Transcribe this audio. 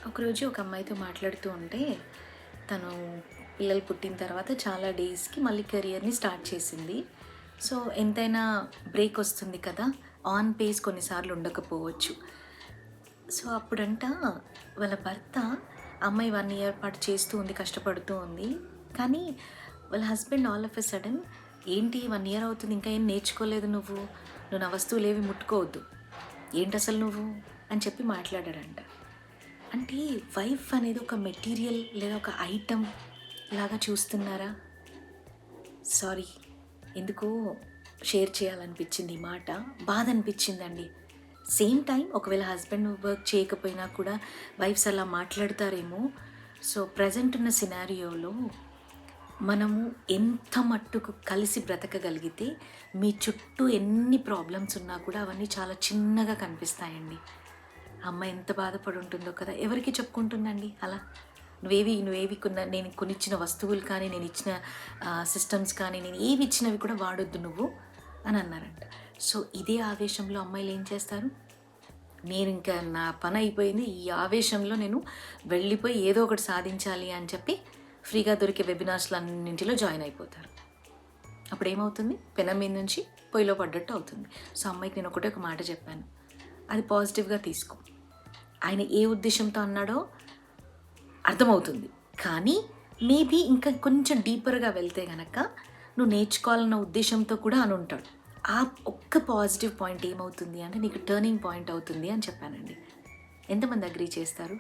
ఒకరోజు ఒక అమ్మాయితో మాట్లాడుతూ ఉంటే తను పిల్లలు పుట్టిన తర్వాత చాలా డేస్కి మళ్ళీ కెరియర్ని స్టార్ట్ చేసింది. సో ఎంతైనా బ్రేక్ వస్తుంది కదా, ఆన్ పేస్ కొన్నిసార్లు ఉండకపోవచ్చు. సో అప్పుడంట వాళ్ళ భర్త అమ్మాయి 1 ఇయర్ పాటు చేస్తూ ఉంది, కష్టపడుతూ ఉంది. కానీ వాళ్ళ husband all of a sudden, ఏంటి 1 ఇయర్ అవుతుంది ఇంకా ఏం నేర్చుకోలేదు నువ్వు, నువ్వు నా వస్తువులేవి ముట్టుకోవద్దు, ఏంటి అసలు నువ్వు అని చెప్పి మాట్లాడాడంట. అంటే వైఫ్ అనేది ఒక మెటీరియల్ లేదా ఒక ఐటమ్ లాగా చూస్తున్నారా? సారీ, ఎందుకో షేర్ చేయాలనిపించింది ఈ మాట. బాధ అనిపించిందండి. సేమ్ టైం ఒకవేళ హస్బెండ్ వర్క్ చేయకపోయినా కూడా వైఫ్స్ అలా మాట్లాడతారేమో. సో ప్రజెంట్ ఉన్న సినారియోలో మనము ఎంత మట్టుకు కలిసి బ్రతకగలిగితే మీ చుట్టూ ఎన్ని ప్రాబ్లమ్స్ ఉన్నా కూడా అవన్నీ చాలా చిన్నగా కనిపిస్తాయండి. అమ్మ ఎంత బాధపడి ఉంటుందో కదా, ఎవరికి చెప్పుకుంటుందండి అలా? నువ్వేవి నేను కొనిచ్చిన వస్తువులు కానీ, నేను ఇచ్చిన సిస్టమ్స్ కానీ, నేను ఏవి ఇచ్చినవి కూడా వాడొద్దు నువ్వు అని అన్నారంట. సో ఇదే ఆవేశంలో అమ్మాయిలు ఏం చేస్తారు, నేను ఇంకా నా పని అయిపోయింది, ఈ ఆవేశంలో నేను వెళ్ళిపోయి ఏదో ఒకటి సాధించాలి అని చెప్పి ఫ్రీగా దొరికే వెబినార్స్లు అన్నింటిలో జాయిన్ అయిపోతారు. అప్పుడు ఏమవుతుంది, పెనం మీద నుంచి పొయ్యిలో పడ్డట్టు అవుతుంది. సో అమ్మాయికి నేను ఒక మాట చెప్పాను, అది పాజిటివ్గా తీసుకో. ఆయన ఏ ఉద్దేశంతో అన్నాడో అర్థమవుతుంది, కానీ మేబీ ఇంకా కొంచెం డీపర్గా వెళ్తే గనక నువ్వు నేర్చుకోవాలన్న ఉద్దేశంతో కూడా అని ఉంటాడు. ఆ ఒక్క పాజిటివ్ పాయింట్ ఏమవుతుంది అంటే నీకు టర్నింగ్ పాయింట్ అవుతుంది అని చెప్పానండి. ఎంతమంది అగ్రీ చేస్తారు?